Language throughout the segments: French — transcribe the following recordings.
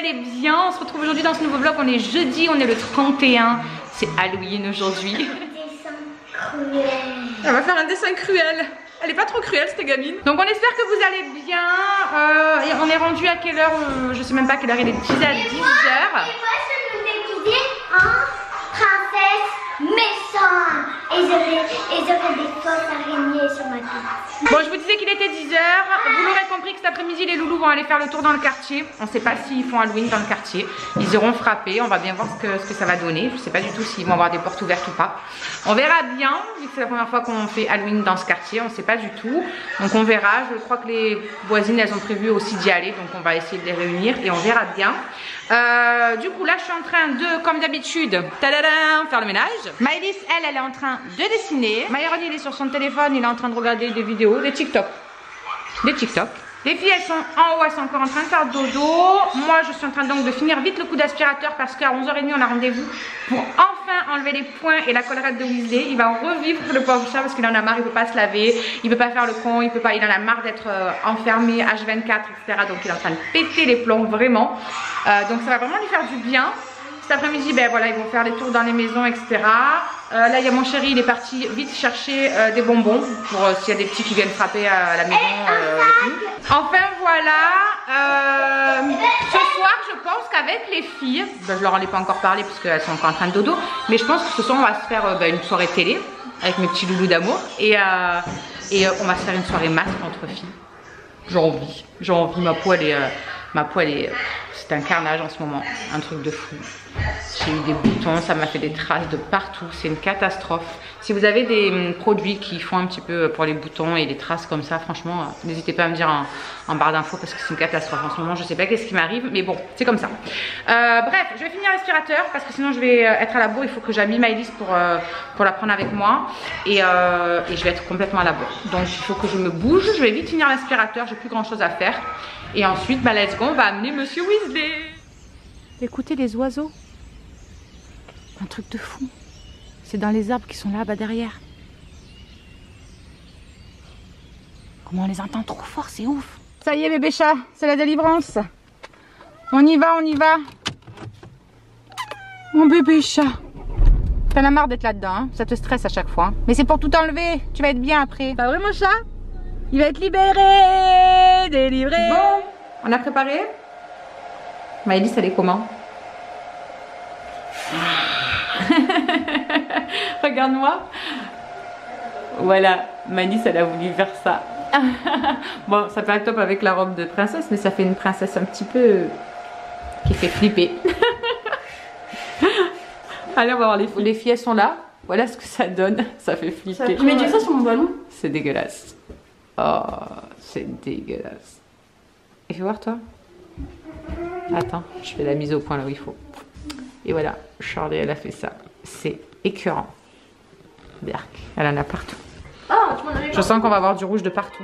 allez bien. On se retrouve aujourd'hui dans ce nouveau vlog. On est jeudi, on est le 31. C'est Halloween aujourd'hui. Dessin cruel. On va faire un dessin cruel. Elle est pas trop cruelle cette gamine. Donc on espère que vous allez bien. Et on est rendu à quelle heure? Je sais même pas à quelle heure il est. 10 à 10 Et heures. moi je me déguisais en princesse méchante. Et j'aurais des fausses araignées sur ma tête. Bon, je vous disais qu'il était 10 heures. Vous l'aurez compris que cet après-midi les loulous vont aller faire le tour dans le quartier. On sait pas s'ils font Halloween dans le quartier. Ils iront frapper. On va bien voir ce que ça va donner. Je sais pas du tout s'ils vont avoir des portes ouvertes ou pas. On verra bien, vu que c'est la première fois qu'on fait Halloween dans ce quartier. On sait pas du tout. Donc on verra. Je crois que les voisines elles ont prévu aussi d'y aller. Donc on va essayer de les réunir et on verra bien. Du coup là je suis en train de, comme d'habitude, faire le ménage. Maëlys elle est en train de dessiner. Myron il est sur son téléphone, il est en train de regarder des vidéos, des TikTok. Les filles elles sont en haut, elles sont encore en train de faire dodo. Moi je suis en train donc de finir vite le coup d'aspirateur parce qu'à 11h30 on a rendez-vous pour enfin enlever les points et la collerette de Weasley. Il va revivre le pauvre chat parce qu'il en a marre, il peut pas se laver, il peut pas faire le con, il en a marre d'être enfermé H24 etc. Donc il est en train de péter les plombs vraiment. Donc ça va vraiment lui faire du bien. Cet après-midi, ben voilà, ils vont faire les tours dans les maisons, etc. Là, il y a mon chéri, il est parti vite chercher des bonbons pour s'il y a des petits qui viennent frapper à la maison. Enfin, voilà. Ce soir, je pense qu'avec les filles, ben, je leur en ai pas encore parlé parce qu'elles sont encore en train de dodo, mais je pense que ce soir, on va se faire une soirée télé avec mes petits loulous d'amour et on va se faire une soirée masque entre filles. J'ai envie, ma peau elle est, c'est un carnage en ce moment, un truc de fou. J'ai eu des boutons, ça m'a fait des traces de partout, c'est une catastrophe. Si vous avez des produits qui font un petit peu pour les boutons et les traces comme ça, franchement, n'hésitez pas à me dire en barre d'infos parce que c'est une catastrophe en ce moment. Je sais pas qu'est-ce qui m'arrive, mais bon, c'est comme ça. Bref, je vais finir l'aspirateur parce que sinon je vais être à la bourre. Il faut que j'habille Maëlys pour la prendre avec moi et je vais être complètement à la bourre. Donc il faut que je me bouge. Je vais vite finir l'aspirateur, j'ai plus grand chose à faire. Et ensuite, bah, let's go, on va amener Monsieur Weasley. Écoutez les oiseaux. Un truc de fou. C'est dans les arbres qui sont là-bas derrière. Comment on les entend trop fort, c'est ouf. Ça y est bébé chat, c'est la délivrance. On y va, on y va. Mon bébé chat. T'en as marre d'être là-dedans, hein? Ça te stresse à chaque fois. Hein? Mais c'est pour tout enlever, tu vas être bien après. Pas vrai mon chat? Il va être libéré, délivré. Bon, on a préparé. Maëlys, elle est comment? Regarde-moi. Voilà, Maëlys, elle a voulu faire ça. Bon, ça fait un top avec la robe de princesse, mais ça fait une princesse un petit peu qui fait flipper. Allez, on va voir les filles. Les filles, elles sont là. Voilà ce que ça donne. Ça fait flipper. Tu mets du ça sur mon ballon? C'est dégueulasse. Oh, c'est dégueulasse. Et fais voir toi. Attends, je fais la mise au point là où il faut. Et voilà, Charlie, elle a fait ça. C'est écœurant. Berk, elle en a partout. Ah, tu m'en avais Je sens qu'on va avoir du rouge de partout.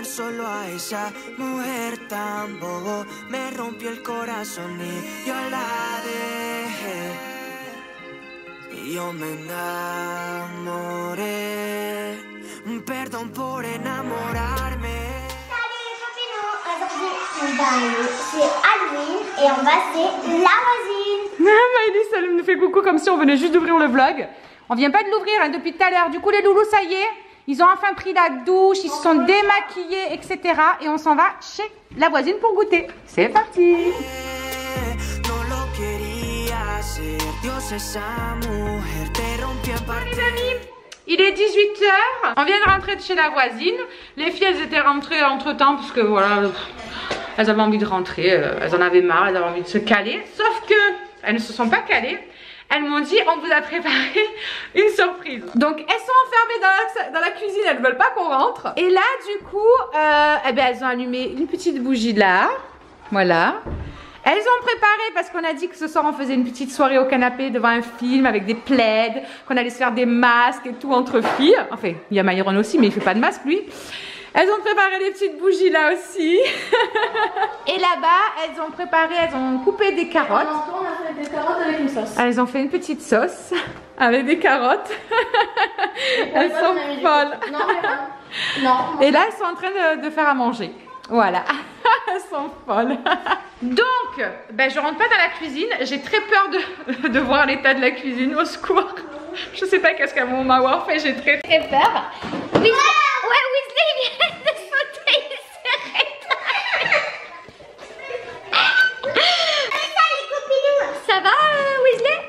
Solo a esa mujer tan bobo me rompió el corazón y yo la dejé y yo me enamoré. Perdón por enamorarme. Salut les copines, aujourd'hui on va aller chez Halloween et on va chez la voisine. Maëlys, elle nous fait coucou comme si on venait juste d'ouvrir le vlog. On vient pas de l'ouvrir hein, depuis tout à l'heure. Du coup les loulous, ça y est. Ils ont enfin pris la douche, ils se sont démaquillés, etc. Et on s'en va chez la voisine pour goûter. C'est parti. Les amis, il est 18h. On vient de rentrer de chez la voisine. Les filles, elles étaient rentrées entre temps parce que voilà, elles avaient envie de rentrer. Elles en avaient marre, elles avaient envie de se caler. Sauf que elles ne se sont pas calées. Elles m'ont dit on vous a préparé une surprise. Donc elles sont enfermées dans la cuisine, elles ne veulent pas qu'on rentre. Et là du coup, eh ben, elles ont allumé une petite bougie là. Voilà. Elles ont préparé parce qu'on a dit que ce soir on faisait une petite soirée au canapé devant un film avec des plaids, qu'on allait se faire des masques et tout entre filles. Enfin, il y a Myron aussi mais il fait pas de masque lui. Elles ont préparé des petites bougies là aussi. Et là-bas, elles ont préparé, elles ont coupé des carottes. On a fait des carottes avec une sauce. Elles ont fait une petite sauce avec des carottes. Elles sont folles. Non, non. Et là, elles sont en train de faire à manger. Voilà. Elles sont folles. Donc, ben, je rentre pas dans la cuisine. J'ai très peur de voir l'état de la cuisine. Au secours. Je sais pas qu'est-ce qu'elles vont m'avoir fait. J'ai très peur. Weasley, ouais, Weasley vient de sauter, il s'arrête. Ça va, Weasley?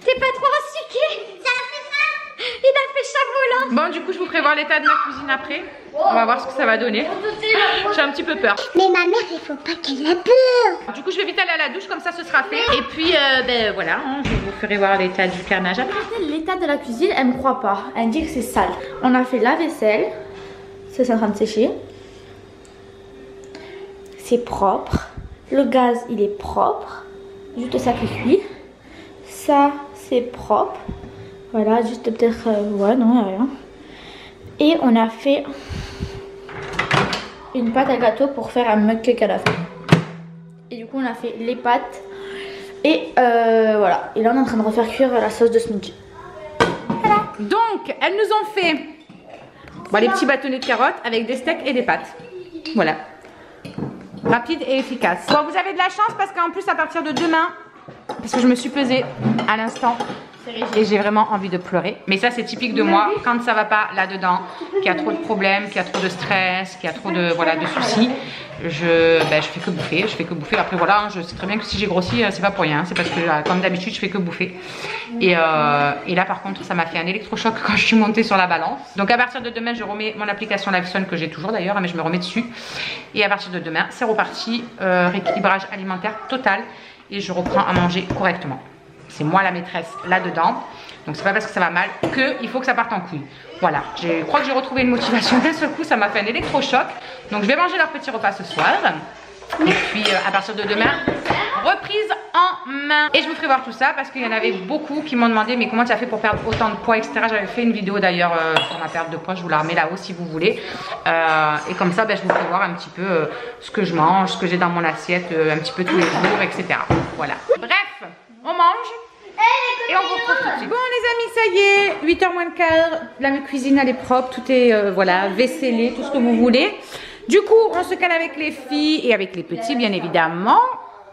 T'es pas trop stické? Ça fait ça? Il a fait ça volant. Bon, du coup, je vous ferai voir l'état de ma cuisine après. On va voir ce que ça va donner. J'ai un petit peu peur. Mais ma mère, il faut pas qu'elle ait peur. Du coup, je vais vite aller à la douche, comme ça ce sera fait. Et puis, ben voilà, hein, je vous ferai voir l'état du carnage après. L'état de la cuisine, elle me croit pas. Elle me dit que c'est sale. On a fait la vaisselle. Ça, c'est en train de sécher. C'est propre. Le gaz, il est propre. Juste ça qui cuit. Ça, c'est propre. Voilà, juste peut-être... ouais, non, il n'y a rien. Et on a fait une pâte à gâteau pour faire un mug cake à la fin. Et du coup, on a fait les pâtes. Et voilà. Et là, on est en train de refaire cuire la sauce de smoothie. Voilà. Donc, elles nous ont fait bon, les petits bâtonnets de carottes avec des steaks et des pâtes. Voilà. Rapide et efficace. Bon, vous avez de la chance parce qu'en plus, à partir de demain, parce que je me suis pesée à l'instant et j'ai vraiment envie de pleurer. Mais ça, c'est typique de moi. Quand ça va pas là-dedans, qu'il y a trop de problèmes, qu'il y a trop de stress, qu'il y a trop de, voilà, de soucis, je fais que bouffer. Je fais que bouffer. Après, voilà, je sais très bien que si j'ai grossi, c'est pas pour rien. C'est parce que, comme d'habitude, je fais que bouffer. Et là, par contre, ça m'a fait un électrochoc quand je suis montée sur la balance. Donc, à partir de demain, je remets mon application Lifeson que j'ai toujours d'ailleurs, mais je me remets dessus. Et à partir de demain, c'est reparti. Rééquilibrage alimentaire total. Et je reprends à manger correctement. C'est moi la maîtresse là-dedans. Donc c'est pas parce que ça va mal qu'il faut que ça parte en couille. Voilà, je crois que j'ai retrouvé une motivation d'un seul coup, ça m'a fait un électrochoc. Donc je vais manger leur petit repas ce soir. Et puis à partir de demain, reprise en main. Et je vous ferai voir tout ça parce qu'il y en avait beaucoup qui m'ont demandé mais comment tu as fait pour perdre autant de poids, etc. J'avais fait une vidéo d'ailleurs sur ma perte de poids, je vous la remets là-haut si vous voulez. Et comme ça, ben, je vous ferai voir un petit peu ce que je mange, ce que j'ai dans mon assiette, un petit peu tous les jours, etc. Voilà. Bref, on mange. Et on vous retrouve tout de suite. Bon les amis, ça y est, 8h moins le quart, la cuisine elle est propre, tout est voilà, vaissellé, tout ce que vous voulez. Du coup, on se cale avec les filles et avec les petits bien évidemment.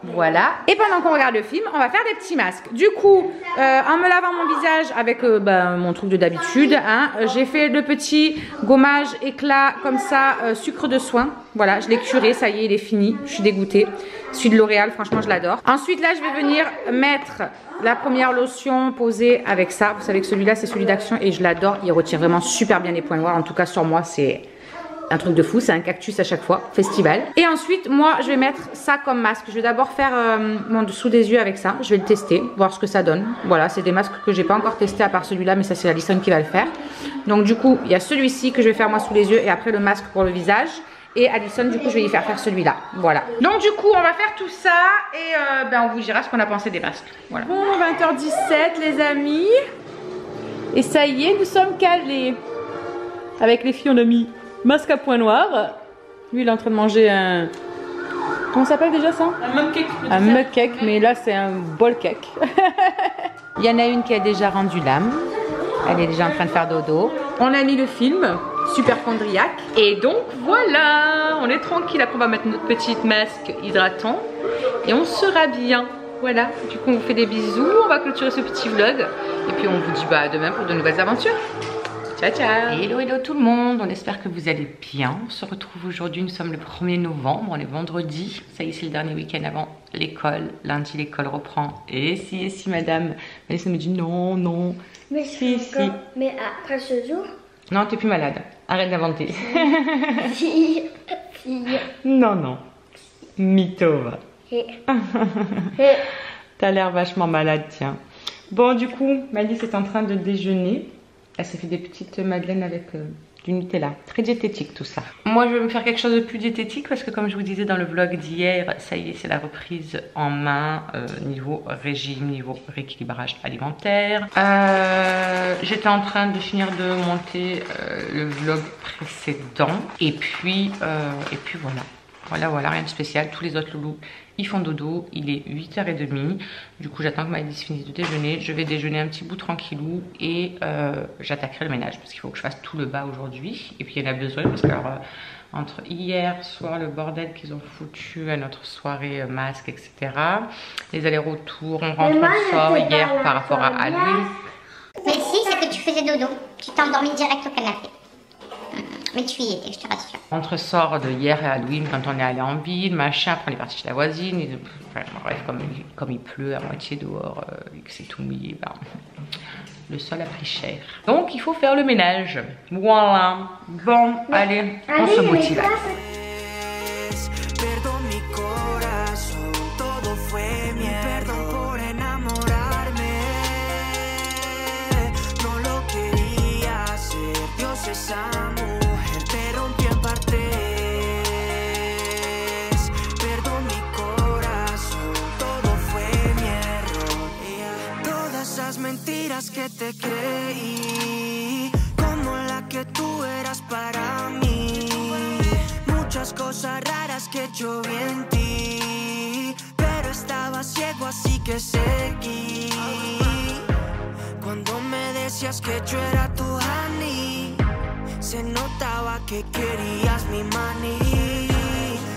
Voilà. Et pendant qu'on regarde le film, on va faire des petits masques. Du coup, en me lavant mon visage avec mon truc de d'habitude, hein, j'ai fait le petit gommage éclat comme ça, sucre de soin. Voilà, je l'ai curé, ça y est, il est fini. Je suis dégoûtée. Celui de L'Oréal, franchement, je l'adore. Ensuite, là, je vais venir mettre la première lotion posée avec ça. Vous savez que celui-là, c'est celui d'Action et je l'adore. Il retire vraiment super bien les points noirs. En tout cas, sur moi, c'est un truc de fou, c'est un cactus à chaque fois, festival. Et ensuite, moi, je vais mettre ça comme masque. Je vais d'abord faire mon dessous des yeux avec ça. Je vais le tester, voir ce que ça donne. Voilà, c'est des masques que j'ai pas encore testé à part celui-là, mais ça, c'est Alison qui va le faire. Donc, du coup, il y a celui-ci que je vais faire moi sous les yeux et après le masque pour le visage. Et Alison, du coup, je vais lui faire celui-là. Voilà. Donc, du coup, on va faire tout ça et on vous dira ce qu'on a pensé des masques. Voilà. Bon, 20h17, les amis. Et ça y est, nous sommes calés. Avec les filles, on a mis masque à points noirs. Lui, il est en train de manger un... Comment ça s'appelle déjà ça? Un mug cake. Un mug cake, mais là, c'est un bol cake. Il y en a une qui a déjà rendu l'âme. Elle est déjà en train de faire dodo. On a mis le film, Superchondriaque. Et donc, voilà, on est tranquille. Après, on va mettre notre petite masque hydratant. Et on sera bien. Voilà, du coup, on vous fait des bisous. On va clôturer ce petit vlog. Et puis, on vous dit à demain pour de nouvelles aventures. Ciao ciao. Hello hello tout le monde, on espère que vous allez bien. On se retrouve aujourd'hui, nous sommes le 1er novembre, on est vendredi. Ça y est, c'est le dernier week-end avant l'école. Lundi l'école reprend. Et si madame Melissa me dit non, non. Mais si. Mais après ce jour. Non, t'es plus malade, arrête d'inventer. Si. Non. Mytho va. T'as l'air vachement malade, tiens. Bon, du coup, Malice est en train de déjeuner. Elle s'est fait des petites madeleines avec du Nutella. Très diététique tout ça. Moi je vais me faire quelque chose de plus diététique parce que comme je vous disais dans le vlog d'hier, ça y est, c'est la reprise en main niveau régime, niveau rééquilibrage alimentaire. J'étais en train de finir de monter le vlog précédent et puis voilà. Voilà, rien de spécial. Tous les autres loulous, ils font dodo. Il est 8h30. Du coup, j'attends que Maëlys finisse de déjeuner. Je vais déjeuner un petit bout tranquillou et j'attaquerai le ménage parce qu'il faut que je fasse tout le bas aujourd'hui. Et puis, il y en a besoin parce que entre hier soir, le bordel qu'ils ont foutu à notre soirée masque, etc. Les allers-retours, on rentre, on sort hier par rapport à Halloween. Mais si, c'est que tu faisais dodo. Tu t'es endormi direct au canapé. Mais tu y étais, je te rassure. Entre sort de hier et Halloween, quand on est allé en ville, machin, après on est parti chez la voisine. Et, enfin, bref, comme il pleut à moitié dehors et que c'est tout mouillé, ben, le sol a pris cher. Donc il faut faire le ménage. Voilà. Bon, allez, on se motive. Que te creí como la que tú eras para mí, muchas cosas raras que yo vi en ti, pero estaba ciego así que seguí. Cuando me decías que yo era tu honey, se notaba que querías mi maní.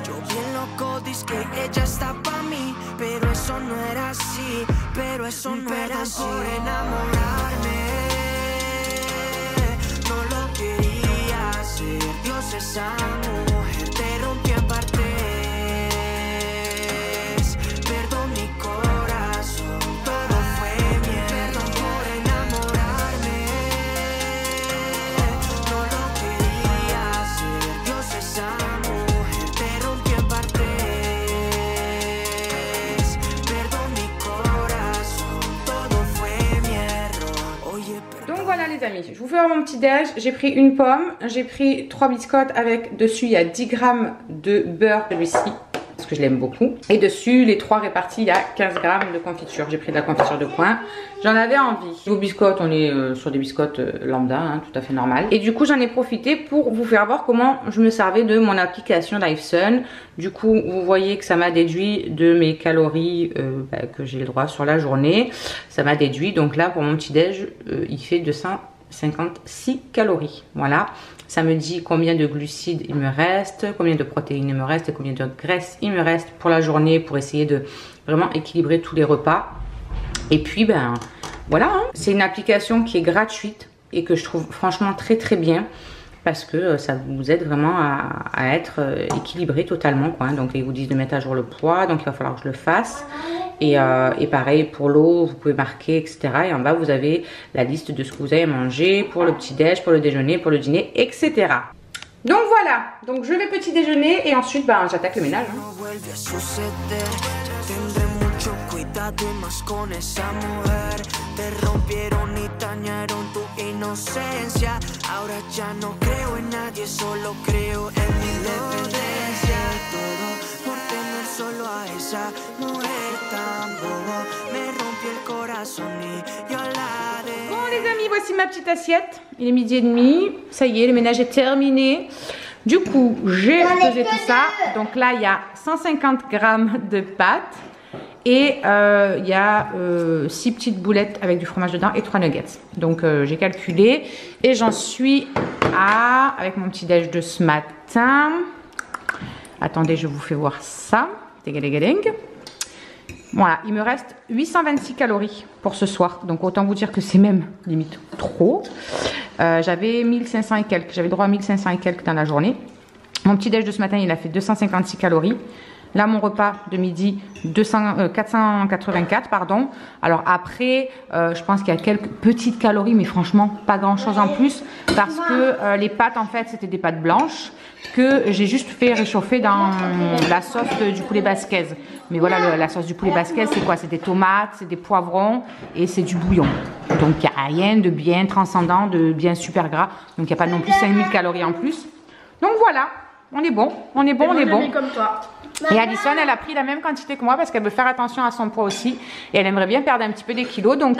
Yo bien loco, dice que ella está pa' mí, pero eso no era así, pero eso no era así. Por enamorarme, no lo quería hacer. Dios, esa mujer te rompió en partes. Perdón mi corazón, todo fue mi error. Perdón por enamorarme, no lo quería hacer. Dios, esa mujer te rompió en partes. Donc voilà les amis, je vous fais mon petit déj. J'ai pris une pomme, j'ai pris 3 biscottes avec dessus il y a 10 grammes de beurre celui-ci parce que je l'aime beaucoup. Et dessus les 3 répartis il y a 15 grammes de confiture. J'ai pris de la confiture de coin, j'en avais envie. Vos biscottes, on est sur des biscottes lambda, hein, tout à fait normal. Et du coup j'en ai profité pour vous faire voir comment je me servais de mon application Lifesun. Du coup vous voyez que ça m'a déduit de mes calories que j'ai le droit sur la journée. Ça m'a déduit, donc là pour mon petit déj il fait 256 calories. Voilà, ça me dit combien de glucides il me reste, combien de protéines il me reste et combien de graisses il me reste pour la journée, pour essayer de vraiment équilibrer tous les repas. Et puis ben voilà, hein. C'est une application qui est gratuite et que je trouve franchement très très bien parce que ça vous aide vraiment à être équilibré totalement quoi. Donc ils vous disent de mettre à jour le poids, donc il va falloir que je le fasse. Et pareil pour l'eau, vous pouvez marquer, etc. Et en bas, vous avez la liste de ce que vous avez mangé pour le petit-déj, pour le déjeuner, pour le dîner, etc. Donc voilà, donc je vais petit déjeuner et ensuite ben, j'attaque le ménage. Solo a esa mujer tan bobo me rompió el corazón y yo la de... Bon les amis, voici ma petite assiette. Il est 12h30. Ça y est, le ménage est terminé. Du coup, j'ai pesé tout ça. Donc là, il y a 150 grammes de pâtes. Et il y a 6 petites boulettes avec du fromage dedans et 3 nuggets. Donc j'ai calculé. Et j'en suis à... Avec mon petit déj de ce matin... Attendez, je vous fais voir ça. Voilà, il me reste 826 calories pour ce soir. Donc autant vous dire que c'est même limite trop. J'avais 1500 et quelques. J'avais droit à 1500 et quelques dans la journée. Mon petit déj de ce matin, il a fait 256 calories. Là, mon repas de midi, 484, pardon. Alors après, je pense qu'il y a quelques petites calories, mais franchement, pas grand-chose en plus. Parce que les pâtes, en fait, c'était des pâtes blanches que j'ai juste fait réchauffer dans la sauce du poulet basquez. Mais voilà, la sauce du poulet basquez, c'est quoi? C'est des tomates, c'est des poivrons et c'est du bouillon. Donc, il n'y a rien de bien transcendant, de bien super gras. Donc, il n'y a pas non plus 5000 calories en plus. Donc, voilà, on est bon, on est bon, on est bon. Comme toi. Et Addison, elle a pris la même quantité que moi parce qu'elle veut faire attention à son poids aussi. Et elle aimerait bien perdre un petit peu des kilos. Donc,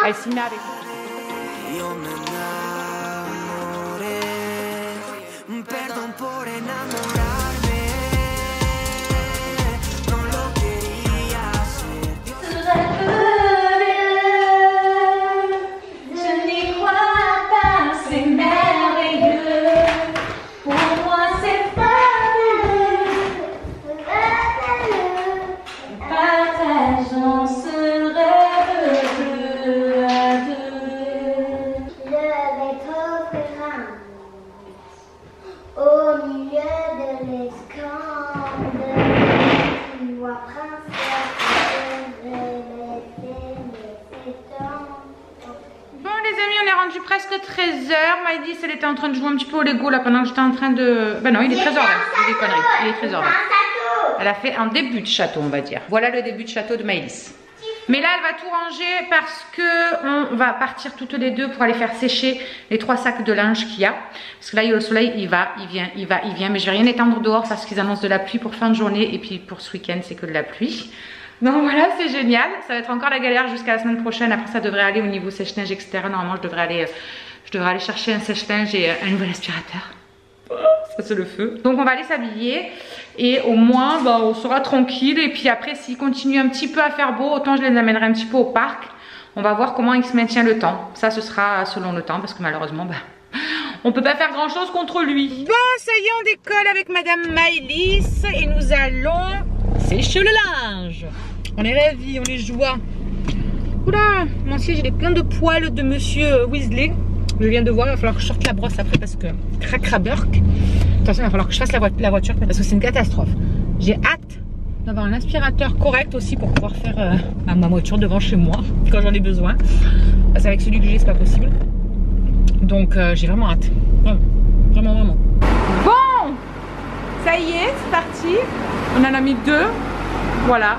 elle s'y met avec moi. Presque 13h, Maïdis elle était en train de jouer un petit peu au Lego là pendant que j'étais en train de... Ben non, il est 13h là, c'est des conneries, il est 13h là. Elle a fait un début de château on va dire. Voilà le début de château de Maïdis. Mais là elle va tout ranger parce que on va partir toutes les deux pour aller faire sécher les 3 sacs de linge qu'il y a. Parce que là il y a le soleil, il va, il vient, il va, il vient. Mais je vais rien étendre dehors parce qu'ils annoncent de la pluie pour fin de journée. Et puis pour ce week-end c'est que de la pluie. Donc voilà, c'est génial. Ça va être encore la galère jusqu'à la semaine prochaine. Après, ça devrait aller au niveau sèche-linge, etc. Normalement, je devrais aller chercher un sèche-linge et un nouvel aspirateur. Ça, c'est le feu. Donc, on va aller s'habiller. Et au moins, bah, on sera tranquille. Et puis après, s'il continue un petit peu à faire beau, autant je les amènerai un petit peu au parc. On va voir comment il se maintient le temps. Ça, ce sera selon le temps. Parce que malheureusement, bah, on peut pas faire grand-chose contre lui. Bon, ça y est, on décolle avec Madame Maëlys. Et nous allons sécher le linge. On est ravis, on est joie. Oula, mon siège il est plein de poils de Monsieur Weasley. Je viens de voir, il va falloir que je sorte la brosse après parce que cracraburk. Attention, il va falloir que je fasse la voiture parce que c'est une catastrophe. J'ai hâte d'avoir un aspirateur correct aussi pour pouvoir faire ma voiture devant chez moi quand j'en ai besoin. Parce qu'avec celui que j'ai, c'est pas possible. Donc j'ai vraiment hâte. Vraiment, vraiment. Bon, ça y est, c'est parti. On en a mis 2. Voilà.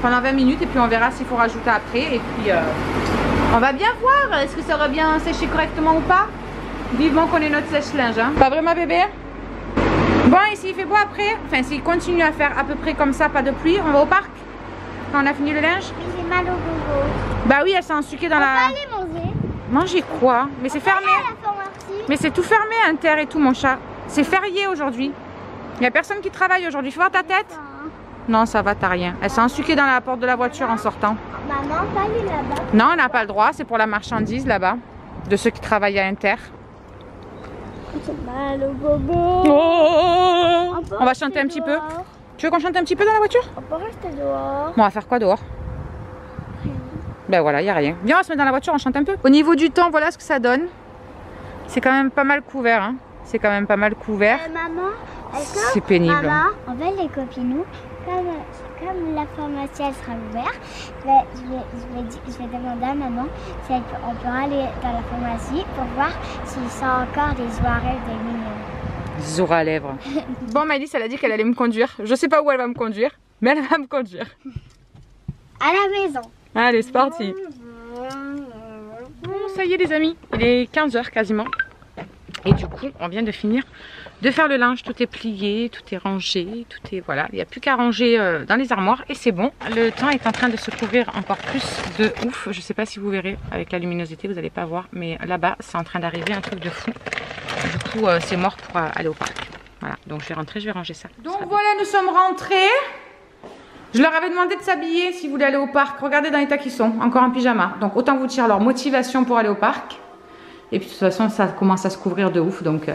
Pendant 20 minutes et puis on verra s'il faut rajouter après et puis on va bien voir est-ce que ça aura bien séché correctement ou pas. Vivement qu'on ait notre sèche-linge hein. Pas vrai ma bébé? Bon et s'il fait beau après, enfin s'il continue à faire à peu près comme ça, pas de pluie, on va au parc quand on a fini le linge. Mais j'ai mal au bobo. Bah oui elle s'est ensuquée dans la... On va aller manger. Manger quoi? Mais c'est fermé. Mais c'est tout fermé Inter et tout mon chat. C'est férié aujourd'hui. Il n'y a personne qui travaille aujourd'hui, fais voir ta tête. Non, ça va, t'as rien. Elle s'est ensuquée dans la porte de la voiture en sortant. Maman, pas aller là-bas. Non, on n'a pas le droit. C'est pour la marchandise là-bas. De ceux qui travaillent à Inter. J'ai mal au bobo. Oh on va chanter un petit peu. Tu veux qu'on chante un petit peu dans la voiture? On peut rester dehors. Bon, on va faire quoi dehors? Ben voilà, il n'y a rien. Viens, on va se mettre dans la voiture, on chante un peu. Au niveau du temps, voilà ce que ça donne. C'est quand même pas mal couvert. Hein. C'est quand même pas mal couvert. Maman, c'est pénible. Maman, on va les copines. Comme la pharmacie elle sera ouverte, je vais demander à maman si on peut aller dans la pharmacie pour voir s'ils sont encore des os à lèvres des mignons. Des os à lèvres. Bon, Maëlys, elle a dit qu'elle allait me conduire. Je sais pas où elle va me conduire, mais elle va me conduire. À la maison. Allez, c'est parti. Bon, ça y est les amis, il est 15h quasiment. Et du coup, on vient de finir de faire le linge, tout est plié, tout est rangé, tout est voilà, il n'y a plus qu'à ranger dans les armoires et c'est bon. Le temps est en train de se couvrir encore plus de ouf, je sais pas si vous verrez avec la luminosité, vous n'allez pas voir, mais là-bas c'est en train d'arriver un truc de fou. Du coup c'est mort pour aller au parc. Voilà, donc je vais rentrer, je vais ranger ça. Donc voilà, nous sommes rentrés. Je leur avais demandé de s'habiller si vous voulez aller au parc. Regardez dans l'état qu'ils sont, encore en pyjama. Donc autant vous dire leur motivation pour aller au parc. Et puis de toute façon ça commence à se couvrir de ouf, donc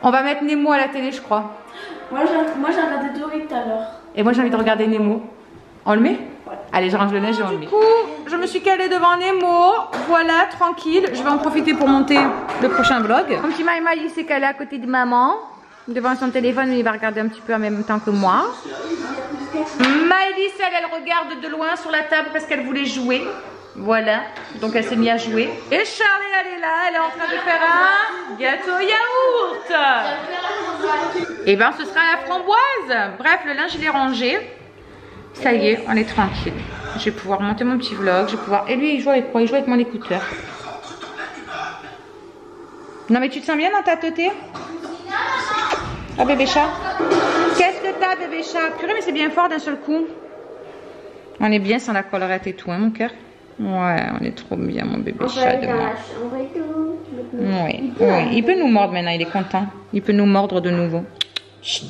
on va mettre Nemo à la télé je crois. Moi j'ai regardé Dory tout à l'heure. Et moi j'ai envie de regarder Nemo. On le met? Ouais. Allez, je range le neige et on le met. Du coup je me suis calée devant Nemo. Voilà, tranquille. Je vais en profiter pour monter le prochain vlog. Mon petit Maïma il s'est calé à côté de maman devant son téléphone, mais il va regarder un petit peu en même temps que moi. Maëlys, elle regarde de loin sur la table parce qu'elle voulait jouer. Voilà, donc elle s'est mise à jouer. Et Charlie, elle est là, elle est en train de faire un gâteau yaourt. Et ben ce sera la framboise. Bref, le linge il est rangé. Ça y est, on est tranquille. Je vais pouvoir monter mon petit vlog. Je vais pouvoir... Et lui, il joue avec quoi? Il joue avec mon écouteur. Non mais tu te sens bien dans ta teuté? Ah bébé chat. Qu'est-ce que t'as bébé chat? Purée mais c'est bien fort d'un seul coup. On est bien sans la collerette et tout hein mon cœur. Ouais, on est trop bien mon bébé chat de moi. Oui, oui, il peut nous mordre maintenant, il est content. Il peut nous mordre de nouveau. Chut.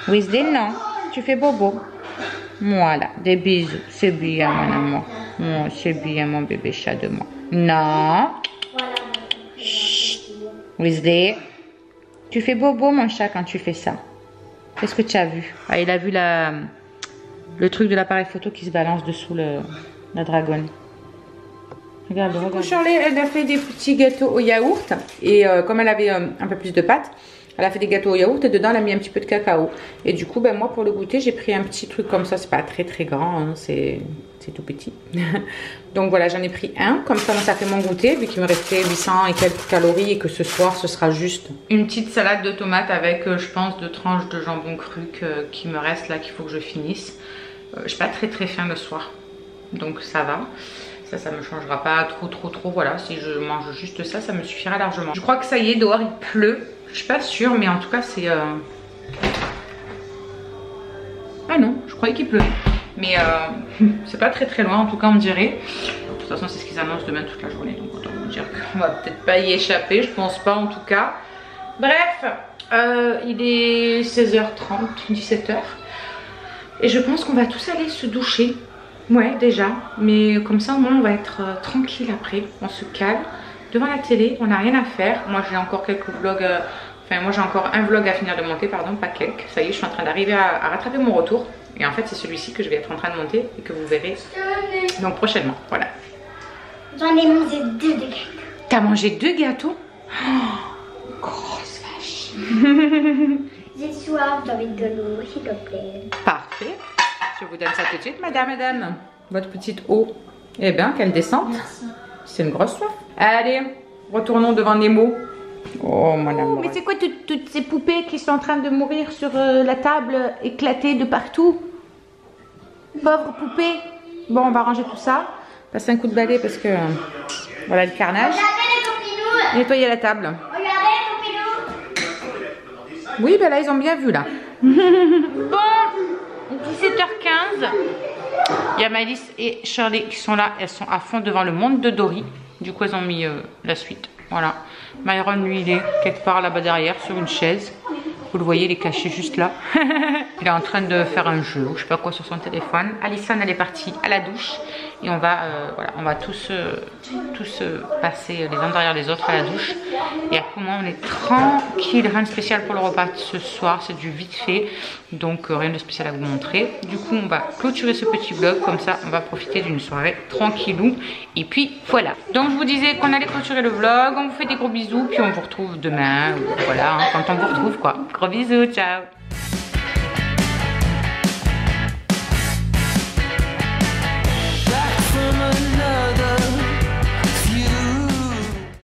Wesley, non, tu fais bobo. Voilà, des bisous, c'est bien mon amour. Oh, c'est bien mon bébé chat de moi. Non. Chut. Wesley, tu fais bobo mon chat quand tu fais ça. Qu'est-ce que tu as vu? Ah, il a vu le truc de l'appareil photo qui se balance dessous la dragonne. Regarde, regarde. Du coup, Charlie, elle a fait des petits gâteaux au yaourt. Et comme elle avait un peu plus de pâte, elle a fait des gâteaux au yaourt et dedans, elle a mis un petit peu de cacao. Et du coup, ben, moi, pour le goûter, j'ai pris un petit truc comme ça. C'est pas très très grand, hein, c'est tout petit. Donc voilà, j'en ai pris un. Comme ça, moi, ça fait mon goûter, vu qu'il me restait 800 et quelques calories et que ce soir, ce sera juste une petite salade de tomates avec, je pense, 2 tranches de jambon cru qui me reste là, qu'il faut que je finisse. Je suis pas très très faim le soir. Donc ça va, ça me changera pas trop, voilà, si je mange juste ça, ça me suffira largement. Je crois que ça y est, dehors il pleut, je suis pas sûre, mais en tout cas c'est... Ah non, je croyais qu'il pleuvait, mais c'est pas très loin, en tout cas on dirait. De toute façon c'est ce qu'ils annoncent demain toute la journée, donc autant vous dire qu'on va peut-être pas y échapper, je pense pas en tout cas. Bref, il est 16h30, 17h, et je pense qu'on va tous aller se doucher. Ouais déjà, mais comme ça au moins on va être tranquille après, on se calme devant la télé, on n'a rien à faire. Moi j'ai encore quelques vlogs, enfin moi j'ai encore un vlog à finir de monter, pardon, pas quelques. Ça y est, je suis en train d'arriver à rattraper mon retour. Et en fait c'est celui-ci que je vais être en train de monter et que vous verrez donc prochainement, voilà. J'en ai mangé 2 de gâteaux. T'as mangé 2 gâteaux? Oh, grosse vache. J'ai soif, j'ai envie de l'eau, s'il te plaît. Parfait. Je vous donne ça tout de suite, madame. Votre petite eau. Eh bien, quelle descente. C'est une grosse soif. Allez, retournons devant Nemo. Oh, mon amour. Mais c'est quoi toutes ces poupées qui sont en train de mourir sur la table, éclatées de partout? Pauvres poupées. Bon, on va ranger tout ça. Passer un coup de balai parce que... voilà le carnage. Regardez les copinous. Nettoyer la table. Regardez les copinous. Oui, ben là, ils ont bien vu, là. Bon. 17h15, il y a Maëlys et Shirley qui sont là, elles sont à fond devant le monde de Dory. Du coup elles ont mis la suite, voilà. Myron lui il est quelque part là-bas derrière sur une chaise. Vous le voyez, il est caché juste là. Il est en train de faire un jeu ou je sais pas quoi sur son téléphone. Alison elle est partie à la douche et on va voilà, on va tous passer les uns derrière les autres à la douche. Et après moi on est tranquille, rien de spécial pour le repas de ce soir, c'est du vite fait, donc rien de spécial à vous montrer. Du coup on va clôturer ce petit vlog, comme ça on va profiter d'une soirée tranquillou. Et puis voilà, donc je vous disais qu'on allait clôturer le vlog, on vous fait des gros bisous, puis on vous retrouve demain, voilà, hein, quand on vous retrouve quoi. Gros bisous, ciao.